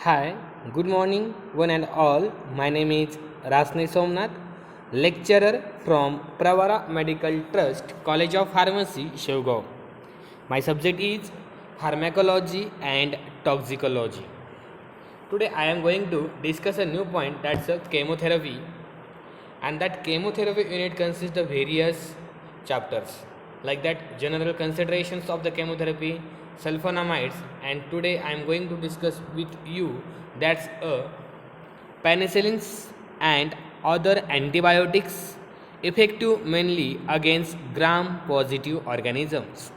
Hi, good morning, one and all. My name is Rasne Somnath, lecturer from Pravara Medical Trust, College of Pharmacy, Shivgaon. My subject is pharmacology and toxicology. Today I am going to discuss a new point, that's a chemotherapy, and that chemotherapy unit consists of various chapters like that general considerations of the chemotherapy, sulfonamides, and today I am going to discuss with you that's a penicillins and other antibiotics effective mainly against gram positive organisms.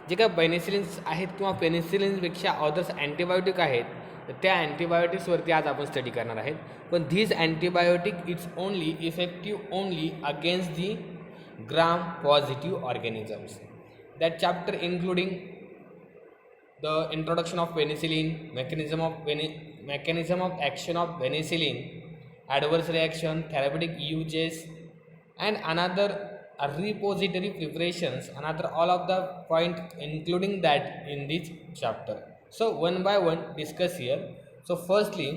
जे काय penicillins आहेत किंवा पेनिसिलिन्सपेक्षा others antibiotic आहेत तर त्या अँटीबायोटिक्सवरती आज आपण study करणार आहेत. पण धीज antibiotic it's only effective only against the gram positive organisms. That chapter including the introduction of penicillin, mechanism of action of penicillin, adverse reaction, therapeutic uses, and another repository preparations, another all of the point including that in this chapter. So one by one discuss here. So firstly,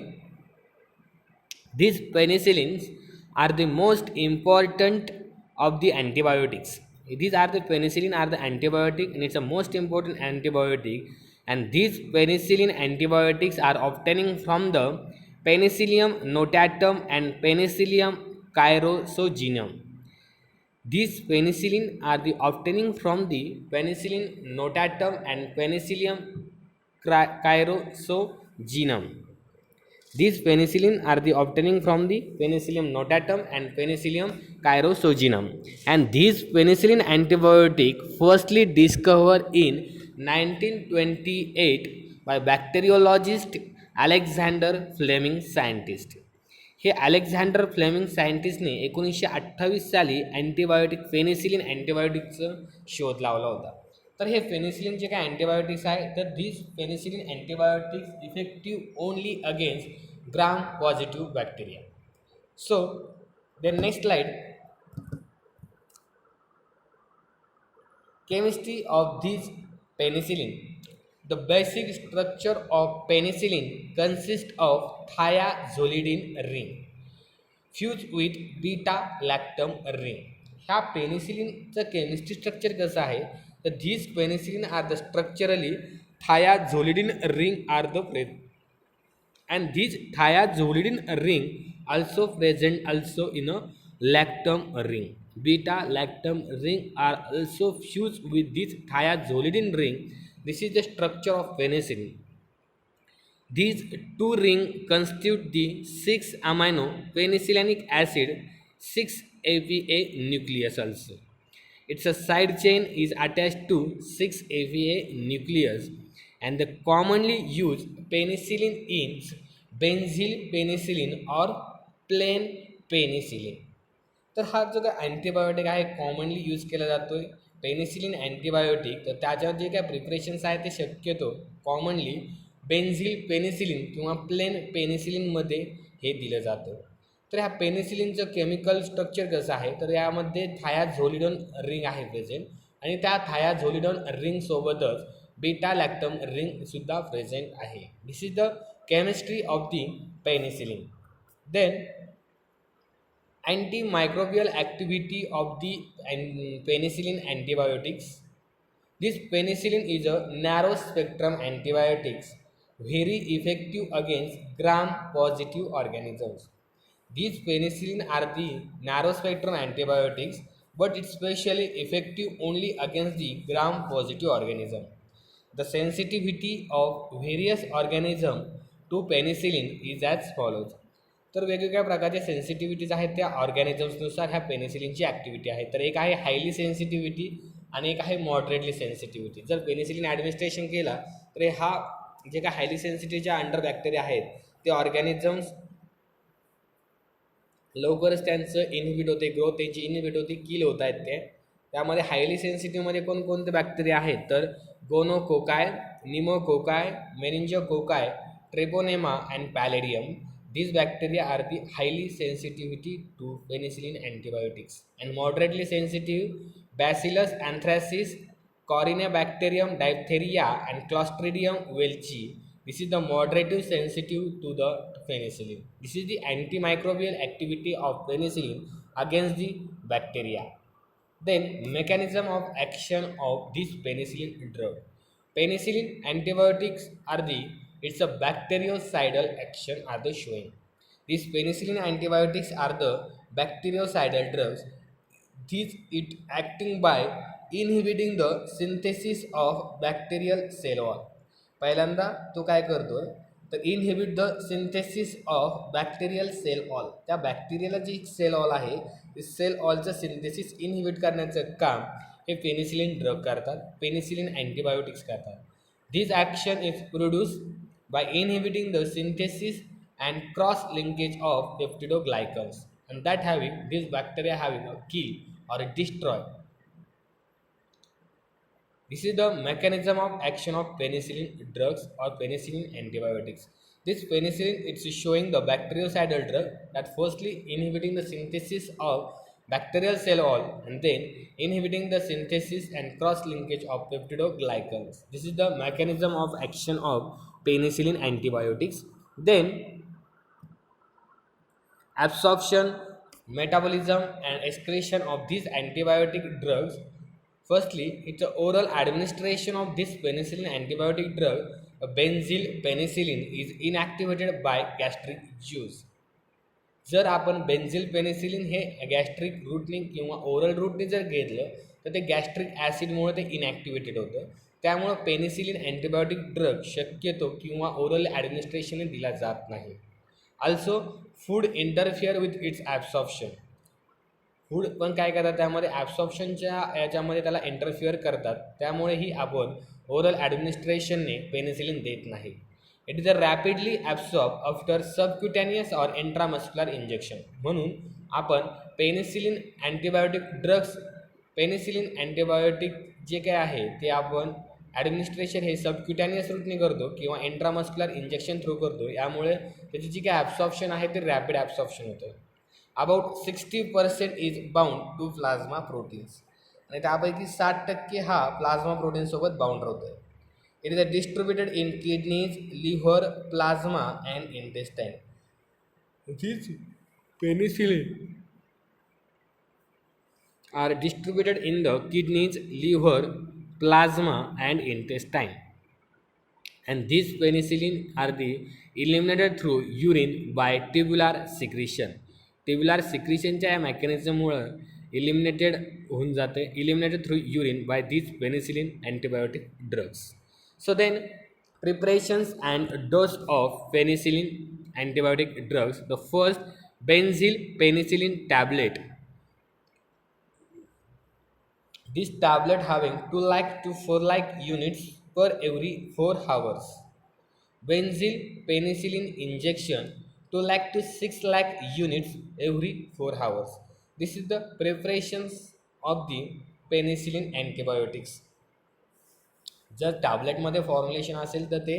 these penicillins are the most important of the antibiotics. These are the penicillin are the antibiotic and it's the most important antibiotic, and these penicillin antibiotics are obtaining from the Penicillium notatum and Penicillium cheirosogenum. These penicillin are the obtaining from the Penicillin notatum and Penicillium cheirosogenum. These penicillin are the obtaining from the Penicillium notatum and Penicillium cheirosogenum, and these penicillin antibiotic firstly discovered in 1928 by bacteriologist Alexander Fleming scientist. Hey Alexander Fleming सायंटिस्टने 1928 साली antibiotic penicillin अँटीबायोटिकचं शोध लावला होता. तर हे penicillin जे काय antibiotics आहे तर this penicillin antibiotics effective only against gram positive bacteria. So then next slide. Chemistry of this penicillin. The basic structure of penicillin consists of thiazolidine ring fused with beta-lactam ring. ह्या पेनिसिलिनचं chemistry structure कसं आहे तर this penicillin are the structurally thiazolidine ring are the present, and these thiazolidine ring also present also in a lactam ring. Beta lactam ring are also fused with this thiazolidine ring. This is the structure of penicillin. These two rings constitute the 6 amino penicillinic acid 6-APA nucleus also. Its a side chain is attached to 6-APA nucleus, and the commonly used penicillin is benzyl penicillin or plain penicillin. तर हा जो काय antibiotic आहे commonly use केला जातो आहे penicillin antibiotic. तर त्याच्यावर जे काय प्रिपरेशन्स आहे ते शक्यतो कॉमनली बेन्झिल पेनिसिलिन किंवा प्लेन पेनिसिलिनमध्ये हे दिलं जातं. तर ह्या पेनिसिलिनचं केमिकल स्ट्रक्चर कसं आहे तर यामध्ये थायाझोलिडोन रिंग आहे प्रेझेंट, आणि त्या थायाझोलिडोन रिंगसोबतच बीटा लॅक्टम रिंगसुद्धा प्रेझेंट आहे. This is the chemistry of the penicillin. Then antimicrobial activity of the penicillin antibiotics. This penicillin is a narrow spectrum antibiotics, very effective against gram positive organisms. These penicillin are the narrow spectrum antibiotics, but it's specially effective only against the gram positive organism. The sensitivity of various organisms to penicillin is as follows. तर वेगवेगळ्या प्रकारच्या सेन्सिटिव्हिटीज आहेत त्या ऑर्गॅनिझम्सनुसार ह्या पेनिसिलिनची activity आहे. तर एक आहे हायली सेन्सिटिव्हिटी आणि एक आहे मॉडरेटली सेन्सिटिव्हिटी. जर पेनिसिलिन ॲडमिनिस्ट्रेशन केला तर हा जे काय हायली सेन्सिटिव्हच्या अंडर बॅक्टेरिया आहेत ते ऑर्गॅनिझम्स लवकरच त्यांचं इनहिबिट होते, ग्रोथ त्यांची इनहिबिट होते, किल होत आहेत ते. त्यामध्ये हायली सेन्सिटिव्हमध्ये कोणकोणते बॅक्टेरिया आहेत तर गोनोकोकाय, निमोकोकाय, मेनिंजोकोकाय, Treponema and pallidum. These bacteria are the highly sensitivity to penicillin antibiotics, and moderately sensitive Bacillus anthracis, Corynebacterium diphtheria and Clostridium welchi This is the moderative sensitive to the penicillin. This is the antimicrobial activity of penicillin against the bacteria. Then mechanism of action of this penicillin drug. Penicillin antibiotics are the it's a bactericidal action are the showing. These penicillin antibiotics are the bactericidal drugs. These it acting by inhibiting the synthesis of bacterial cell wall. पहिल्यांदा तो काय करतोय तर inhibit the synthesis of bacterial cell wall. त्या बॅक्टेरियाला जी cell all आहे ते cell ऑलचं synthesis inhibit करण्याचं काम हे पेनिसिलिन ड्रग करतात, पेनिसिलिन अँटीबायोटिक्स करतात. This action is produce by inhibiting the synthesis and cross linkage of peptidoglycans, and that having this bacteria having a kill or a destroy. This is the mechanism of action of penicillin drugs or penicillin antibiotics. This penicillin it's showing the bactericidal drug that firstly inhibiting the synthesis of bacterial cell wall and then inhibiting the synthesis and cross linkage of peptidoglycans. This is the mechanism of action of penicillin antibiotics. Then absorption, metabolism and excretion of these antibiotic drugs. Firstly, it's an oral administration of this penicillin antibiotic drug. Benzyl penicillin is inactivated by gastric juice. जर आपण बेन्झिल penicillin हे gastric रूटने किंवा oral रूटने जर घेतलं तर ते gastric ॲसिडमुळे ते इनॅक्टिवेटेड होतं. त्यामुळं पेनिसिलिन अँटीबायोटिक ड्रग शक्यतो किंवा ओरल ॲडमिनिस्ट्रेशनने दिला जात नाही. Also food interfere with its absorption. Food पण काय करतात त्यामध्ये ॲब्सॉर्प्शनच्या याच्यामध्ये त्याला इंटरफिअर करतात, त्यामुळेही आपण ओरल ॲडमिनिस्ट्रेशनने पेनिसिलिन देत नाही. It is a rapidly absorb after subcutaneous or intramuscular injection. म्हणून आपण penicillin antibiotic drugs, penicillin antibiotic जे काय आहे ते आपण ॲडमिनिस्ट्रेशन हे सबक्युटॅनियस रूटने करतो किंवा इंट्रामस्क्युलर इंजेक्शन थ्रू करतो. यामुळे त्याची जी काय ॲब्सॉर्प्शन आहे ते रॅपिड ॲब्सॉर्प्शन होतं. About 60% is bound to plasma proteins, आणि त्यापैकी 60% हा प्लाझ्मा प्रोटीनसोबत बाउंड राहतो. It is distributed in kidneys, liver, plasma and intestine. These penicillin are distributed in the kidneys, liver, plasma and intestine. And these penicillin are eliminated through urine by tubular secretion. Tubular secretion च्या mechanismमुळे eliminated through urine by these penicillin antibiotic drugs. So then preparations and dose of penicillin antibiotic drugs. The first, benzyl penicillin tablet. This tablet having 2 lakh to 4 lakh units per every 4 hours. Benzyl penicillin injection 2 lakh to 6 lakh units every 4 hours. This is the preparations of the penicillin antibiotics. जर टॅब्लेटमध्ये formulation असेल तर ते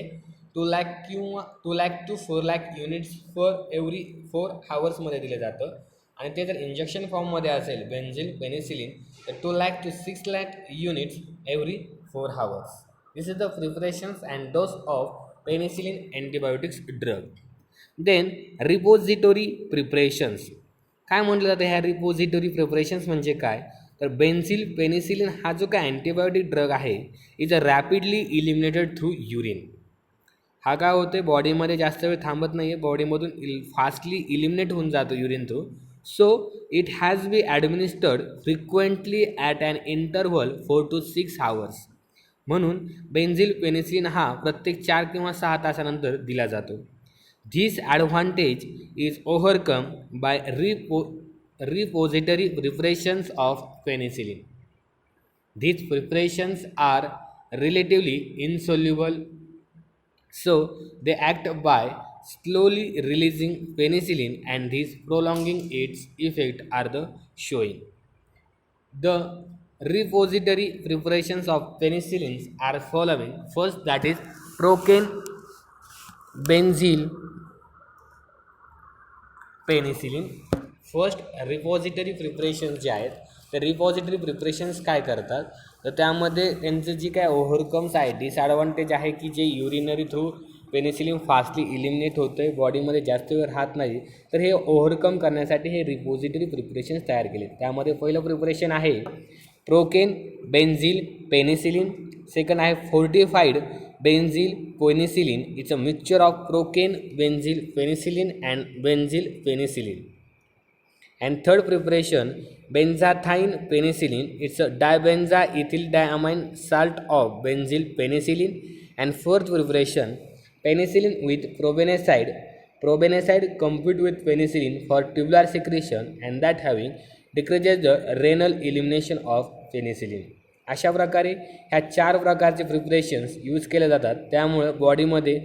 2 लाख किंवा 2 lakh to 4 lakh units पर every 4 हावर्समध्ये दिलं जातं. आणि ते जर इंजेक्शन फॉर्ममध्ये असेल बेन्झिल पेनिसिलिन तर 2 lakh to 6 lakh units every 4 hours. This is the preparations and dose of penicillin antibiotics drug. Then repository preparations. काय म्हटलं जातं ह्या रिपोजिटोरी प्रिपरेशन्स म्हणजे काय तर बेन्झिल पेनिसिलिन हा जो काय अँटीबायोटिक ड्रग आहे is a rapidly eliminated through urine. हा काय होते बॉडीमध्ये जास्त वेळ थांबत नाही आहे, बॉडीमधून फास्टली इलिमिनेट होऊन जातो urine through. So it has be administered frequently at an interval 4 to 6 hours. म्हणून बेन्झिल पेनिसिलिन हा प्रत्येक 4 किंवा 6 तासानंतर दिला जातो. This advantage is overcome by repository preparations of penicillin. These preparations are relatively insoluble, so they act by slowly releasing penicillin, and these prolonging its effect are the showing. The repository preparations of penicillins are following. First, that is procaine benzyl penicillin. First repository preparations जे आहेत ते repository preparations काय करतात तर त्यामध्ये त्यांचं जी काय ओव्हरकम्स आहे डिसॲडव्हान्टेज आहे की जे urinary through penicillin fastly eliminate होतं आहे, बॉडीमध्ये जास्त वेळ राहत नाही. तर हे ओव्हरकम करण्यासाठी हे रिपोजिटरी प्रिपरेशन्स तयार केले. त्यामध्ये पहिलं प्रिपरेशन आहे प्रोकेन बेन्झिल पेनिसिलिन. सेकंड आहे fortified benzyl penicillin. It's a mixture of procaine benzyl penicillin and benzyl penicillin. And third preparation, benzathine penicillin. It's a dibenzoethyldamine salt of benzyl penicillin. And fourth preparation, penicillin with probenecide. Probenecide compete with penicillin for tubular secretion and that having decreases the renal elimination of penicillin. अशा प्रकारे ह्या 4 प्रकारचे preparations use केले जातात. त्यामुळे बॉडीमध्ये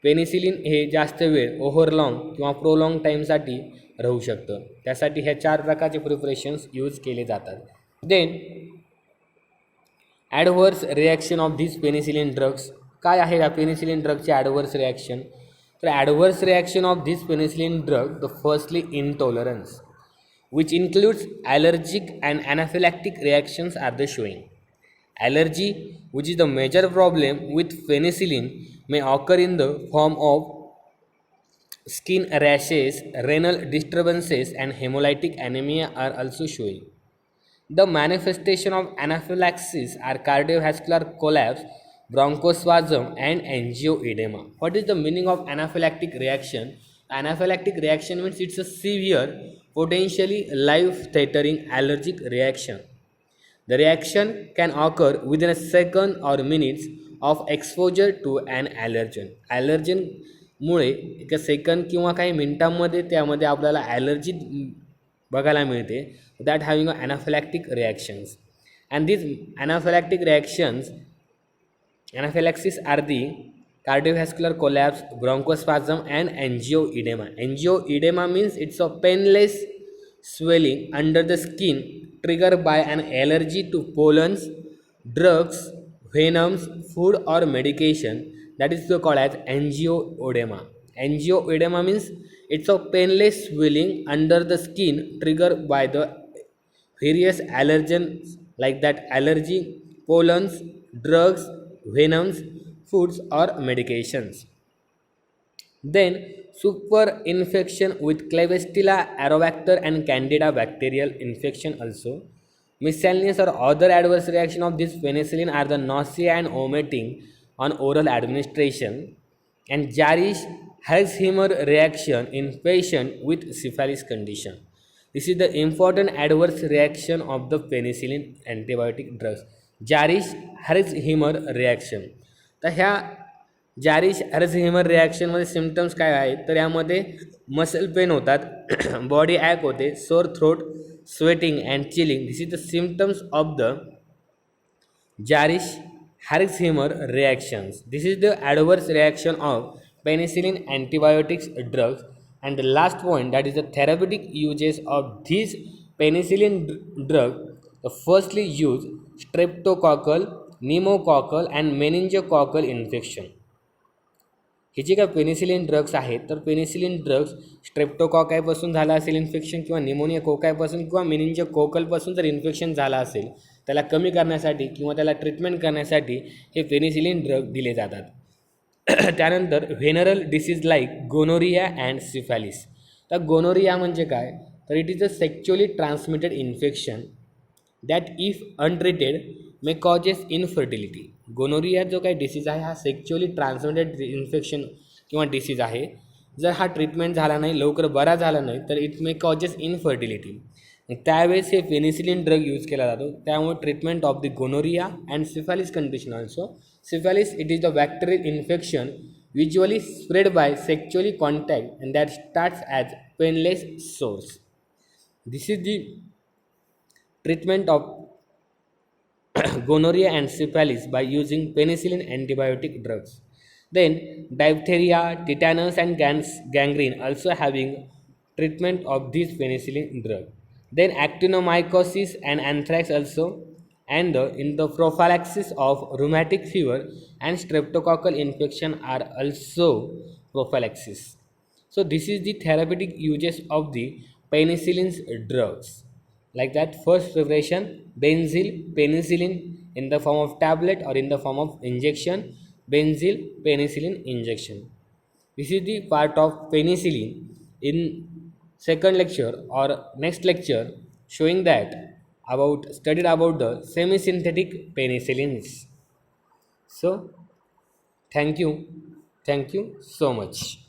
penicillin हे जास्त वेळ ओव्हरलॉंग किंवा प्रोलॉंग टाईमसाठी राहू शकतं. त्यासाठी ह्या 4 प्रकारचे प्रिपरेशन्स यूज केले जातात. Then adverse reaction of this penicillin drugs. काय आहे या पेनिसिलिन ड्रगचे ॲडव्हर्स रिॲक्शन? तर adverse reaction of this penicillin drug, the firstly intolerance which includes allergic and anaphylactic reactions are the showing. Allergy, which is the major problem with penicillin, may occur in the form of skin rashes, renal disturbances and hemolytic anemia are also showing. The manifestation of anaphylaxis are cardiovascular collapse, bronchospasm and angioedema. What is the meaning of anaphylactic reaction? Anaphylactic reaction means it's a severe, potentially life-threatening allergic reaction. The reaction can occur within a second or minutes of exposure to an allergen. ॲलर्जनमुळे एका second किंवा काही मिनिटांमध्ये त्यामध्ये आपल्याला allergy बघायला मिळते. That having a anaphylactic reactions. And these anaphylactic reactions, anaphylaxis are the cardiovascular collapse, bronchospasm and angioedema. Angioedema means it's a painless swelling under the skin triggered by an allergy to pollens, drugs, venoms, food or medication. That is called as angioedema. Angioedema means it's a painless swelling under the skin triggered by the various allergens like that allergy, pollens, drugs, venoms, foods or medications. Then super infection with Klebsiella aerobacter and Candida bacterial infection also. Miscellaneous or other adverse reaction of this penicillin are the nausea and vomiting on oral administration and Jarisch-Herxheimer reaction in patient with syphilis condition. This is the important adverse reaction of the penicillin antibiotic drugs. Jarisch-Herxheimer reaction. तर ह्या जॅरिश-हर्झहेमर रिॲक्शनमध्ये symptoms काय आहेत? तर यामध्ये muscle pain होतात, body ache होते, sore throat, sweating and chilling. This is the symptoms of the Jarisch-Herxheimer reactions. This is the adverse reaction of penicillin antibiotics drugs. And the last point that is the therapeutic uses of this penicillin drug. The firstly use streptococcal, pneumococcal and meningococcal infection. हे जे काय penicillin drugs आहेत तर penicillin drugs स्ट्रेप्टोकॉकायपासून झालं असेल infection किंवा pneumonia कोकायपासून किंवा मेनिंजोकोकलपासून जर इन्फेक्शन झालं असेल त्याला कमी करण्यासाठी किंवा त्याला ट्रीटमेंट करण्यासाठी हे पेनिसिलिन ड्रग दिले जातात. त्यानंतर venereal disease like gonorrhoea and syphilis. तर गोनोरिया म्हणजे काय? तर it is a sexually transmitted infection that if untreated may causes infertility. Gonorrhoea जो काही डिसीज आहे हा सेक्च्युअली ट्रान्समिटेड इन्फेक्शन किंवा डिसीज आहे. जर हा ट्रीटमेंट झाला नाही, लवकर बरा झाला नाही तर इट मे कॉजेस इनफर्टिलिटी. त्यावेळेस हे पेनिसिलिन ड्रग यूज केला जातो. त्यामुळे treatment of the gonorrhoea and syphilis condition also. Syphilis it is the bacterial infection usually spread by sexually contact and that starts as painless sores. This is the treatment of gonorrhea and syphilis by using penicillin antibiotic drugs. Then diphtheria, tetanus and gangrene also having treatment of this penicillin drug. Then actinomycosis and anthrax also, and in the prophylaxis of rheumatic fever and streptococcal infection are also prophylaxis. So this is the therapeutic uses of the penicillin drugs. Like that, first preparation benzyl penicillin in the form of tablet or in the form of injection. benzyl penicillin injection. This is the part of penicillin in second lecture or next lecture, showing that about studied about the semi-synthetic penicillins. So thank you so much.